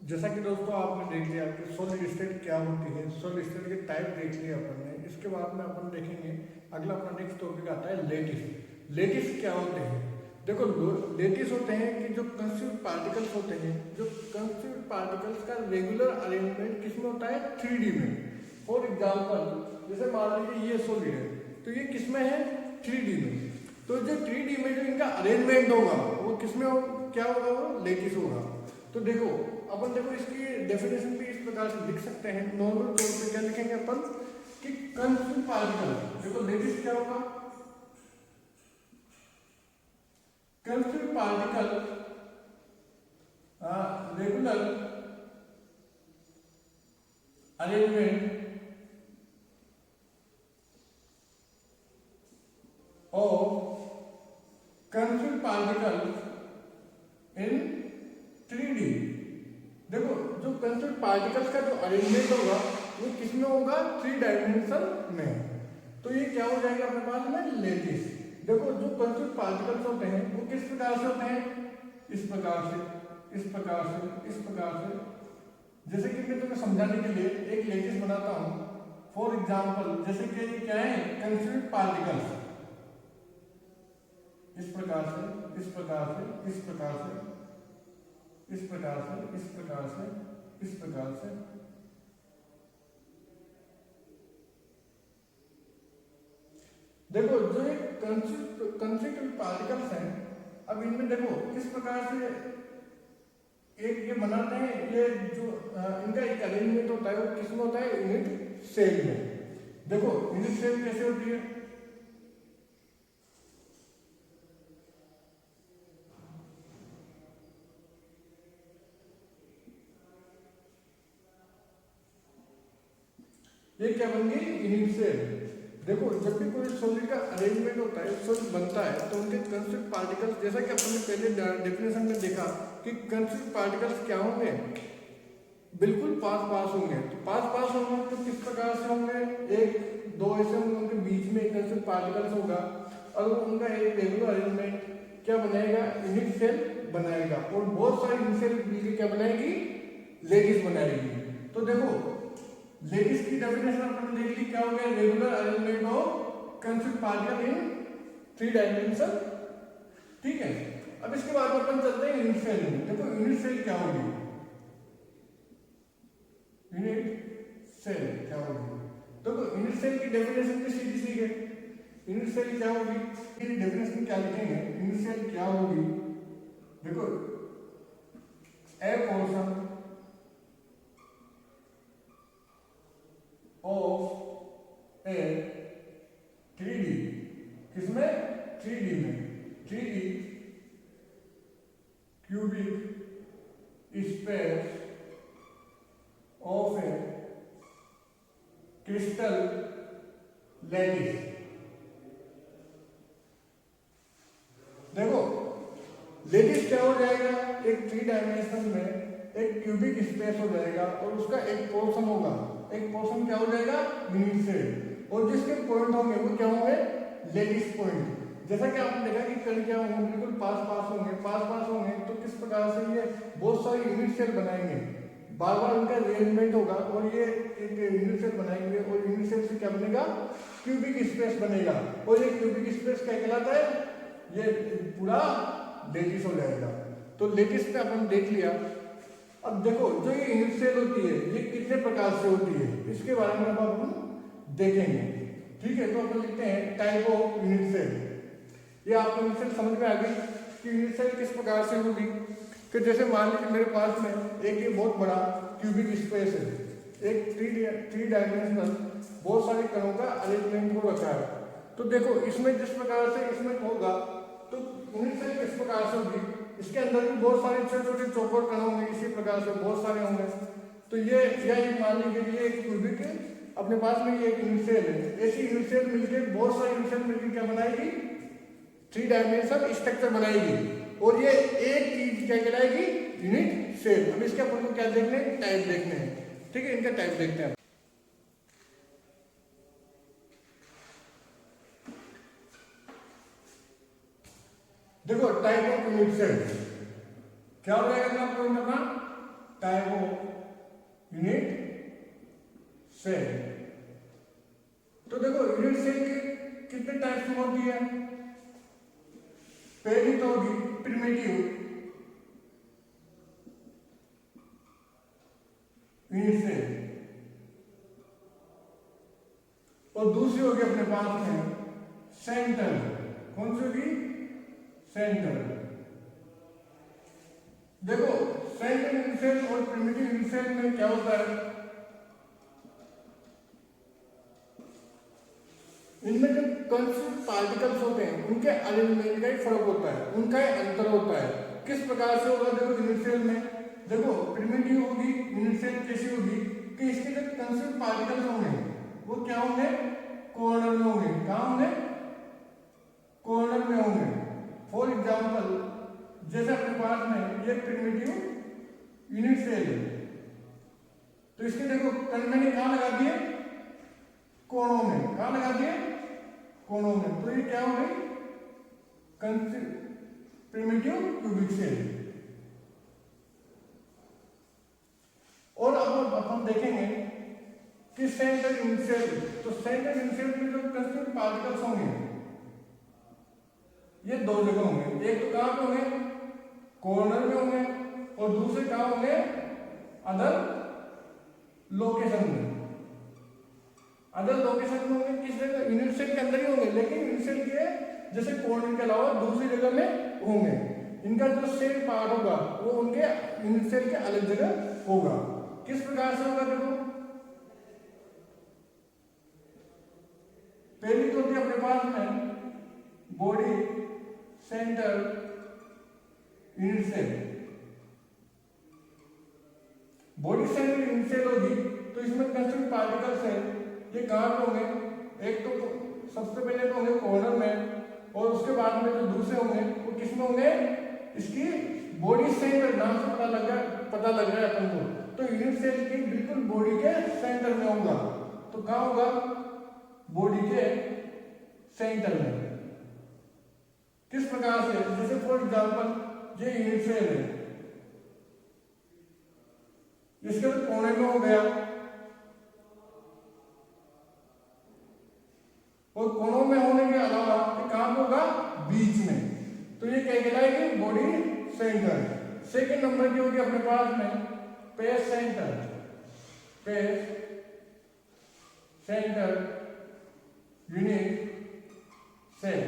जैसा कि दोस्तों आपने देख लिया कि सॉलिड स्टेट क्या होती है, सॉलिड स्टेट के टाइप देख लिया अपन ने। इसके बाद में अपन देखेंगे अगला अपना नेक्स्ट टॉपिक आता है लेटिस। लेटिस क्या होते हैं? देखो, लेटिस होते हैं कि जो कंस्टिट्यूट पार्टिकल्स होते हैं, जो कंस्टिट्यूट पार्टिकल्स का रेगुलर अरेंजमेंट किसमें होता है? 3D में। फॉर एग्जाम्पल, जैसे मान लीजिए ये सॉलिड है, तो ये किसमें है? 3D में। तो जो 3D में जो इनका अरेंजमेंट होगा वो किसमें हो, क्या होगा? वो लेटिस होगा। तो देखो, अपन देखो इसकी डेफिनेशन भी इस प्रकार से लिख सकते हैं। नॉर्मल तौर पे क्या लिखेंगे अपन कि कंस्टिट्यूट पार्टिकल, देखो लेटिस क्या होगा? Constitute particle regular arrangement of constitute particle in 3D। देखो, जो कंस्टिट्यूट पार्टिकल्स का जो अरेंजमेंट होगा वो किसमें होगा? 3 डायमेंशन में। तो ये क्या हो जाएगा अपने पास में? लेटिस। देखो, जो कंस्टिट्यूट पार्टिकल्स होते हैं वो किस प्रकार से होते हैं? इस प्रकार से, इस प्रकार से, इस प्रकार से। जैसे कि मैं तुम्हें समझाने के लिए एक लेटिस बनाता हूं। फॉर एग्जाम्पल, जैसे कि ये क्या है? Constitute particles. इस प्रकार से, इस प्रकार से, इस प्रकार से, इस प्रकार से, इस प्रकार से, इस प्रकार से। देखो, जो ये कंस्टिट्यूट पार्टिकल्स हैं, अब इनमें देखो किस प्रकार से एक ये बनाते हैं। ये जो इनका एक अरेंजमेंट होता है वो किसमें होता है? यूनिट सेल में। देखो, यूनिट सेल कैसे होती है? ये क्या बन गई? Unit cell. देखो, जब भी कोई सॉलिड का अरेंजमेंट होता है, सॉलिड बनता है, तो उनके कंस्टिट्यूट पार्टिकल्स, जैसा कि अपन ने पहले डेफिनेशन में देखा कि कंस्टिट्यूट पार्टिकल्स क्या होंगे? बिल्कुल पास पास होंगे। तो पास पास होंगे तो किस प्रकार से होंगे? एक दो ऐसे होंगे, उनके बीच में एक कंस्टिट्यूट पार्टिकल्स होगा और उनका एक रेगुलर अरेंजमेंट क्या बनाएगा? यूनिट सेल बनाएगा। और बहुत सारी यूनिट सेल मिलकर क्या बनाएगी? लेटिस बनाएगी। तो देखो, लेटिस की डेफिनेशन अपन देख ली, क्या हो गया? Regular arrangement of constitute particle in 3 dimension. ठीक है। अब इसके बाद अपन चलते हैं यूनिट सेल में। देखो, यूनिट सेल क्या होगी? यूनिट सेल क्या होगी? देखो, यूनिट सेल की डेफिनेशन भी सीधी सी है। यूनिट सेल क्या होगी? इसकी डेफिनेशन क्या लिखेंगे? यूनिट सेल क्या होगी? देखो, ए पोर्शन ऑफ ए 3D, किसमें? 3D में। 3D cubic space of A crystal lattice. देखो, लेटिस क्या हो जाएगा? एक 3 डायमेंशन में एक क्यूबिक स्पेस हो जाएगा और उसका एक पोर्शन होगा। एक पोर्शन क्या हो जाएगा? Unit cell. और जिसके पॉइंट होंगे वो क्या होंगे? Lattice point. जैसा कि आपने देखा कि कण क्या होंगे? बिल्कुल पास पास होंगे। पास पास होंगे तो किस प्रकार से ये बहुत सारी यूनिट सेल बनाएंगे। बार बार उनका अरेंजमेंट होगा और ये एक यूनिट सेल बनाएंगे और यूनिट सेल से क्या बनेगा? क्यूबिक स्पेस बनेगा। और ये क्यूबिक स्पेस क्या कहलाता है? ये पूरा लेटिस हो जाएगा। तो लेटिस पे अपन देख लिया। अब देखो, जो ये यूनिट सेल होती है ये कितने प्रकार से होती है इसके बारे में अब अपन देखेंगे। ठीक है, तो अपन लिखते हैं टाइप ऑफ यूनिट सेल। ये आपको यूनिट सेल समझ में आ गई कि यूनिट सेल किस प्रकार से होगी। कि जैसे मान लीजिए मेरे पास में एक ये बहुत बड़ा क्यूबिक स्पेस है, एक 3 डायमेंशनल बहुत सारे कणों का अरेंजमेंट हो रखा है। तो देखो, इसमें जिस प्रकार से इसमें होगा तो यूनिट सेल किस प्रकार से होगी? इसके अंदर भी बहुत सारे छोटे छोटे चौकोर कण होंगे, इसी प्रकार से बहुत सारे होंगे। तो ये या एक मान लीजिए ये एक क्यूबिक अपने पास में ये एक यूनिट सेल है। ऐसी यूनिट सेल मिलकर बहुत सारी यूनिट सेल मिलकर क्या बनाएगी? 3 डायमेंशन स्ट्रक्चर बनाएगी और ये एक चीज क्या कहलाएगी? Unit cell. अब इसके अपन को क्या देखने हैं? टाइप देखने हैं। ठीक है, इनका टाइप देखते हैं। देखो, टाइप ऑफ यूनिट सेल क्या हो जाएगा? पॉइंट अपना टाइप ऑफ यूनिट सेल। तो देखो यूनिट सेल के कितने टाइप्स में होती है। पहली तो होगी प्रिमिटिव यूनिट सेल और दूसरी होगी अपने पास में सेंटर। कौन सी होगी? सेंटर। देखो सेंटर यूनिट सेल और प्रिमिटिव यूनिट सेल में क्या होता है, इनमें जो कंस्टिट्यूएंट पार्टिकल्स होते हैं उनके अरेंजमेंट का ही फर्क होता है, उनका ही अंतर होता है। किस प्रकार से होगा? देखो यूनिट सेल में देखो प्रिमिटिव होगी यूनिट सेल कैसी होगी कि इसके जो कंस्टिट्यूएंट पार्टिकल्स होंगे वो क्या होंगे? कॉर्नर में होंगे। कहां होंगे? कॉर्नर में होंगे। फॉर एग्जांपल जैसे अपने पास में ये प्रिमिटिव यूनिट सेल है तो इसके देखो कण मैंने कहां लगा दिए? कोणों में। कहां लगा दिए? कोणों में। तो ये क्या हो गई? Primitive cubic cell. और अब अपन देखेंगे कि सेंटर यूनिट सेल। तो सेंटर यूनिट सेल में जो कंस्टिट्यूएंट पार्टिकल्स होंगे ये दो जगह होंगे। एक तो कहां पे होंगे? कॉर्नर में होंगे और दूसरे कहां होंगे? अदर लोकेशन में। अदर लोकेशन में होंगे किस जगह? यूनिट सेल के अंदर ही होंगे, लेकिन यूनिट सेल के जैसे कॉर्नर के अलावा दूसरी जगह में होंगे। इनका जो सेल पार्ट होगा वो उनके यूनिट सेल के अलग जगह होगा। किस प्रकार से होगा? देखो पहली तो होती है अपने पास में body centre unit cell. Body centre unit cell होगी तो इसमें कंस्टिट्यूएंट पार्टिकल्स है ये कहां पे होंगे? एक तो सबसे पहले तो होंगे कॉर्नर में और उसके बाद में जो दूसरे होंगे वो किस में होंगे? इसकी बॉडी सेंटर नाम से पता लग रहा है अपन को। तो यूनिट सेल की बिल्कुल बॉडी के सेंटर में होगा। तो कहां होगा? बॉडी के सेंटर में। किस प्रकार से? जैसे फॉर एग्जांपल ये यूनिट सेल है, इसके कोने में हो गया और कोनों में होने के अलावा कहां होगा? बीच में। तो ये क्या कहलाएगी? Body centre. सेकंड नंबर की होगी अपने पास में face centre. Face centre unit cell.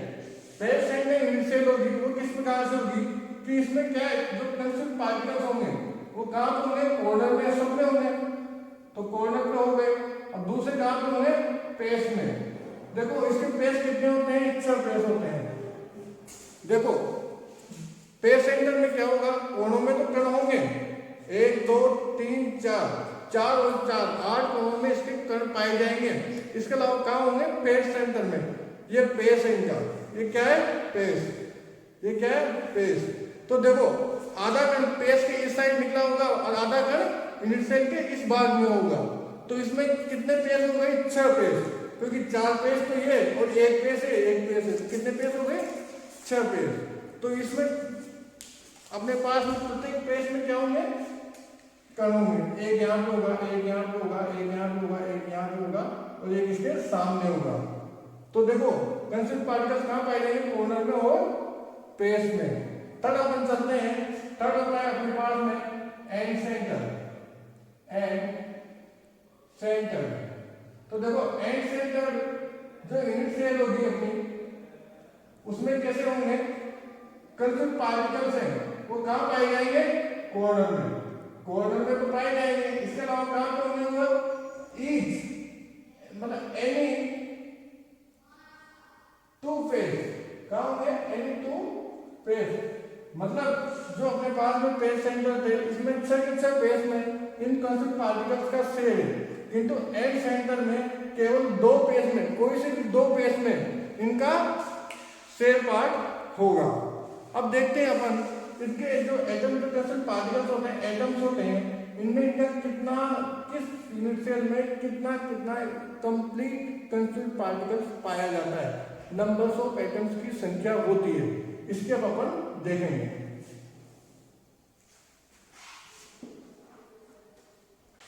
Face centre unit cell होगी वो किस प्रकार से होगी कि इसमें क्या है? जो कंस्टिट्यूएंट पार्टिकल्स होंगे वो कहां पे होंगे? कॉर्नर में, सब में होंगे। तो कॉर्नर पे हो गए। अब दूसरे कहां पे होंगे? पेस में। देखो इसके पेस कितने होते हैं? 6 पेस होते हैं। देखो पेस सेंटर में क्या होगा? कोनों में तो कण होंगे 1 2 3 4 4 और 4 8 कोनों में इसके कण पाए जाएंगे। इसके अलावा कहां होंगे? पेस सेंटर में। ये पेस है इनका। ये क्या है? पेस। ये क्या है? पेस। तो देखो आधा कण पेस के इस साइड निकला होगा और आधा कण यूनिट सेल के इस भाग में होगा। तो इसमें कितने पेस हो गए? 6 पेस, क्योंकि 4 पेस तो ये और 1 पेस है, 1 पेस है। कितने पेस हो गए? 6 पेस। तो इसमें अपने पास में प्रत्येक पेस में क्या होंगे? कण होंगे। एक यहाँ पे होगा, एक यहाँ पे होगा, एक यहाँ पे होगा, एक यहाँ पे होगा और एक इसके सामने होगा। तो देखो कंस्टिट्यूएंट पार्टिकल्स कहां पाए जाएंगे? कॉर्नर में और पेस में। थर्ड अपन चलते हैं। थर्ड होता है अपने पास में एंड सेंटर। And centre. तो देखो एंड सेंटर जो यूनिट सेल होगी अपनी उसमें कैसे होंगे? कंस्टिट्यूएंट पार्टिकल्स हैं वो कहां पाए जाएंगे? कॉर्नर में। कॉर्नर में तो पाए जाएंगे। इसके अलावा कहां पे होंगे वो? ईच मतलब एनी 2 पेस। कहां होंगे? Any 2 face. मतलब जो अपने पास में पेस सेंटर थे इसमें 6 के 6 पेस में इन कंस्टिट्यूएंट पार्टिकल्स का सेल है, किंतु एंड सेंटर में केवल 2 पेस में, कोई से भी 2 पेस में इनका सेल पार्ट होगा। अब देखते हैं अपन इसके जो एटम कंस्टिट्यूएंट पार्टिकल्स होते हैं, एटम्स होते हैं, इनमें इनका कितना किस यूनिट सेल में कितना कंप्लीट कंस्टिट्यूएंट पार्टिकल्स पाया जाता है, नंबर्स ऑफ एटम्स की संख्या होती है। इसके अब अपन देखेंगे।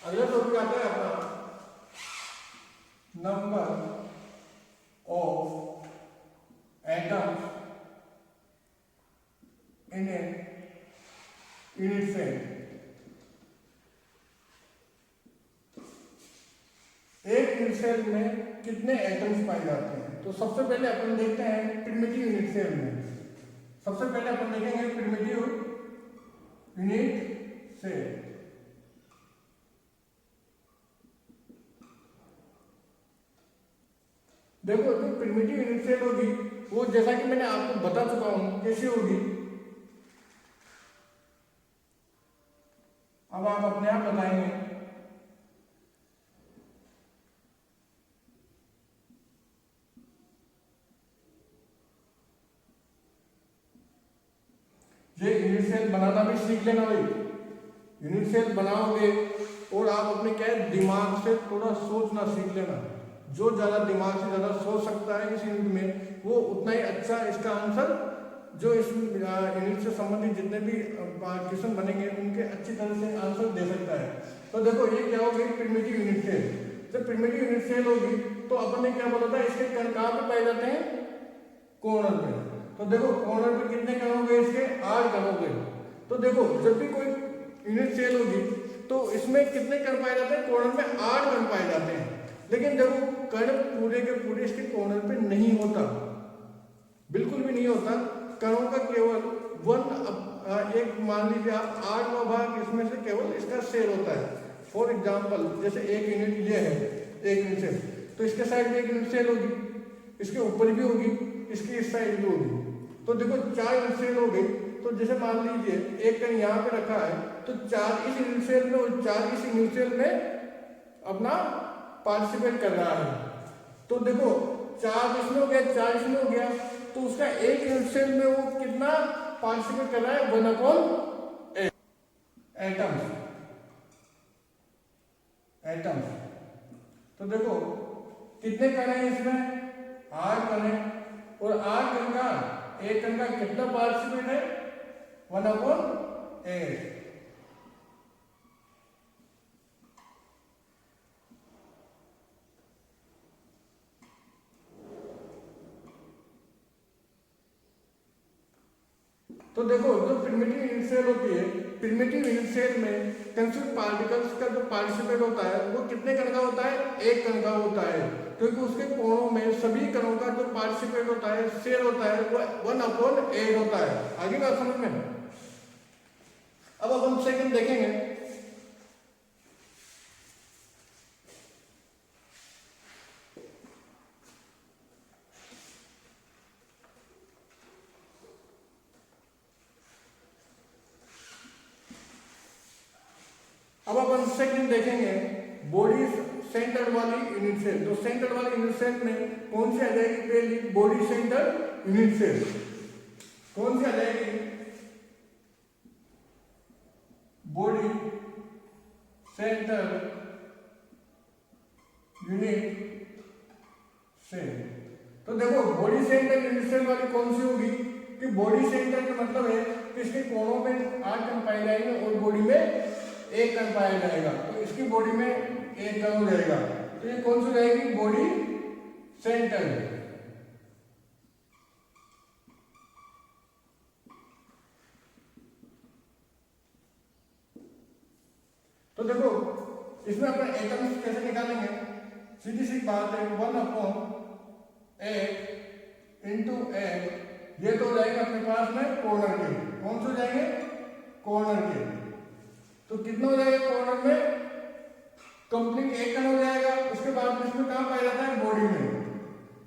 अगला टॉपिक आता है अपना number of atoms in a unit cell. एक यूनिट सेल में कितने एटम्स पाए जाते हैं? तो सबसे पहले अपन देखते हैं प्रिमिटिव यूनिट सेल में। सबसे पहले अपन देखेंगे प्रिमिटिव यूनिट सेल। देखो जो प्रिमिटिव यूनिट सेल होगी वो जैसा कि मैंने आपको बता चुका हूं कैसे होगी। अब आप अपने आप बताएंगे। ये यूनिट सेल बनाना भी सीख लेना भाई। यूनिट सेल बनाओगे और आप अपने क्या है दिमाग से थोड़ा सोचना सीख लेना। जो ज्यादा दिमाग से ज्यादा सोच सकता है इस यूनिट में वो उतना ही अच्छा इसका आंसर जो इस यूनिट से संबंधित जितने भी क्वेश्चन बनेंगे उनके अच्छी तरह से आंसर दे सकता है। तो देखो ये क्या होगी प्रिमिटिव यूनिट सेल। जब प्रिमिटिव यूनिट सेल होगी तो अपन ने क्या बोला था इसके कण कहाँ पे पाए जाते हैं? कॉर्नर पे। तो देखो कॉर्नर पे कितने कण होंगे इसके? 8 कण होंगे। तो देखो जब भी कोई यूनिट सेल होगी तो इसमें कितने कण पाए जाते हैं? कॉर्नर में 8 कण पाए जाते हैं। लेकिन देखो कण पूरे के पूरे इसके कॉर्नर पे नहीं होता, बिल्कुल भी नहीं होता। कणों का केवल एक मान लीजिए आप 8वां भाग इसमें से केवल इसका सेल होता है। फॉर एग्जाम्पल जैसे एक यूनिट ये है एक यूनिट सेल, तो इसके साइड में एक यूनिट सेल होगी, इसके ऊपर भी होगी, इसकी इस साइड भी होगी। तो देखो 4 यूनिट सेल हो गई। तो जैसे मान लीजिए एक कण यहाँ पे रखा है तो 4 इस यूनिट सेल में और 4 इस यूनिट सेल में अपना पार्टिसिपेट कर रहा है। तो देखो 4 इसमें हो गया 4 इसमें हो गया तो उसका एक यूनिट सेल में वो कितना पार्टिसिपेट कर रहा है? 1/8 एटम्स। तो देखो कितने कण है इसमें? 8 कण है और 8 कण का एक कण का कितना पार्टिसिपेट है? 1/8। तो देखो जो प्रिमिटिव यूनिट सेल होती है, प्रिमिटिव यूनिट सेल में कंस्टिट्यूएंट पार्टिकल्स का जो पार्टिसिपेट होता है वो कितने कण का होता है? 1 कण का होता है। क्योंकि उसके कोणों में सभी कणों का जो पार्टिसिपेट होता है सेल होता है वो 1/8 होता है। आगे बात समझ में? अब अपन सेकंड देखेंगे। अब अपन सेकंड देखेंगे बॉडी सेंटर्ड वाली यूनिट सेल। तो सेंटर्ड वाली यूनिट सेल में कौन सी आ जाएगी? पहली बॉडी सेंटर्ड यूनिट सेल। कौन सी आ जाएगी? Body centred unit cell. तो देखो बॉडी सेंटर्ड यूनिट सेल वाली कौन सी होगी? कि बॉडी सेंटर का मतलब है कि इसके कोणों में 8 कण पाए जाएंगे और बॉडी में 1 कण पाया जाएगा। तो इसकी बॉडी में 1 कण हो जाएगा। तो ये कौन सी रहेगी? Body centre. तो देखो इसमें अपन एटम्स कैसे निकालेंगे? सीधी सी बात है 1/8 × a। ये तो हो जाएगा अपने पास में कॉर्नर के। कौन से हो जाएंगे? कॉर्नर के। तो कितना हो जाएगा कॉर्नर में? कंप्लीट 1 कण हो जाएगा। उसके बाद में इसमें कहां पाया जाता है? बॉडी में।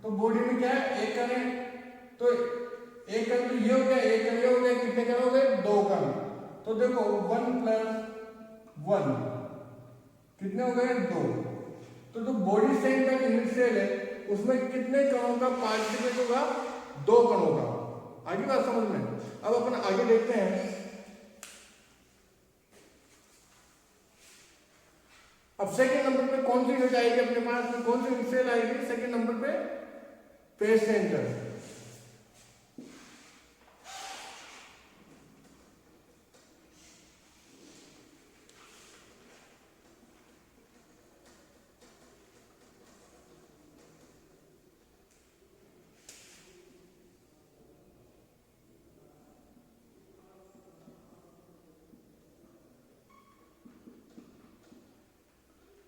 तो बॉडी में क्या है? 1 कण है। तो 1 कण तो ये हो गया, 1 कण ये हो गया, कितने कण हो गए? 2 कण। तो देखो 1 + 1 कितने हो गए? 2। तो जो बॉडी सेंटर यूनिट सेल है उसमें कितने कणों का पार्टिसिपेट होगा? 2 कणों का। आगे बात समझ में? अब अपन आगे देखते हैं। अब सेकंड नंबर पे कौन सी यूनिट आएगी अपने पास में? कौन सी यूनिट सेल आएगी सेकंड नंबर पे? Face centre.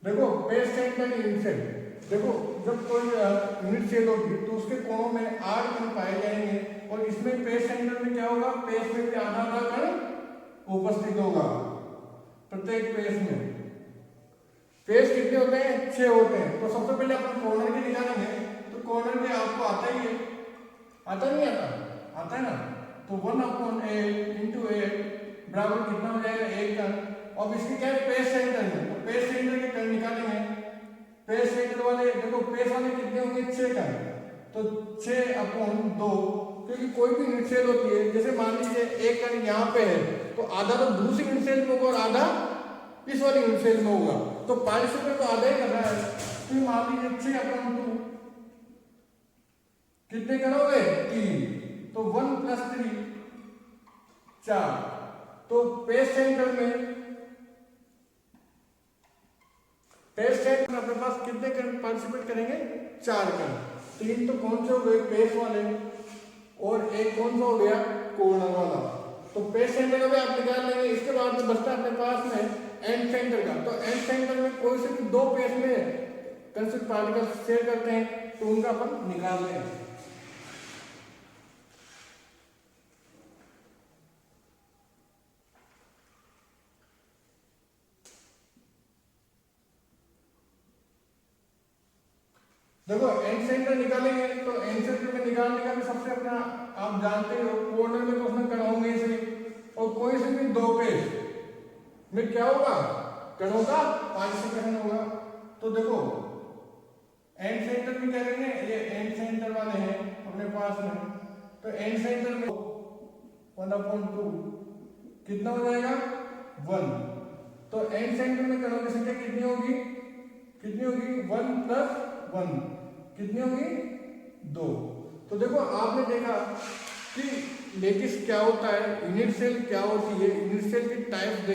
देखो पेज सेंटर यूनिट सेल, देखो जब कोई यूनिट सेल होगी तो उसके कोणों में 8 कण पाए जाएंगे और इसमें पेज सेंटर में क्या होगा, पेज में भी आधा आधा कण उपस्थित होगा प्रत्येक पेज में। पेज कितने होते हैं, 6 होते हैं। तो सबसे पहले अपन कॉर्नर की निकालेंगे, तो कॉर्नर में आपको आता ही है, आता नहीं आता, आता है ना। तो 1/8 इंटू 8 बराबर कितना हो जाएगा, 1 कण। अब इसकी क्या है, पेज सेंटर है, तो पेज सेंटर के कण निकालेंगे। पेज सेंटर वाले देखो, पेज वाले कितने होंगे, 6 कण, तो 6/2, क्योंकि कोई भी यूनिट सेल होती है, जैसे मान लीजिए एक कण यहाँ पे है तो आधा तो दूसरी यूनिट सेल में होगा और आधा इस वाली यूनिट सेल में होगा, तो 5 रुपये तो आधा ही कर रहा है। तो मान लीजिए 6/2 कितने कण हो गए, 3, तो 1 + 3 4। तो पेज सेंटर में अपने पास कितने कण पार्टिसिपेट करेंगे, 4 कण। 3 तो कौन से हो गए, पेज वाले, और एक कौन सा हो गया, कॉर्नर वाला। तो पेज सेंटर का भी आप निकाल लेंगे। इसके बाद में बचता है अपने पास में एंड सेंटर का। तो एंड सेंटर में कोई से भी 2 पेज में कंसिस्टेंट पार्टिकल्स शेयर करते हैं, तो उनका अपन निकाल लें। देखो एंड सेंटर निकालेंगे, तो एंड सेंटर में निकालने का भी सबसे अपना आप जानते हो, कॉर्नर में तो उसमें कण होंगे ही, और कोई से भी 2 पेज में क्या होगा, कणों का पार्टिसिपेशन होगा। तो देखो एंड सेंटर में क्या करेंगे, ये एंड सेंटर वाले हैं अपने पास में, तो एंड सेंटर में 1/2 कितना हो जाएगा, 1। तो एंड सेंटर में कणों की संख्या कितनी होगी, 1 + 1 कितनी होगी, 2। तो देखो आपने देखा कि लेटिस क्या होता है, यूनिट सेल क्या होती है, यूनिट सेल की टाइप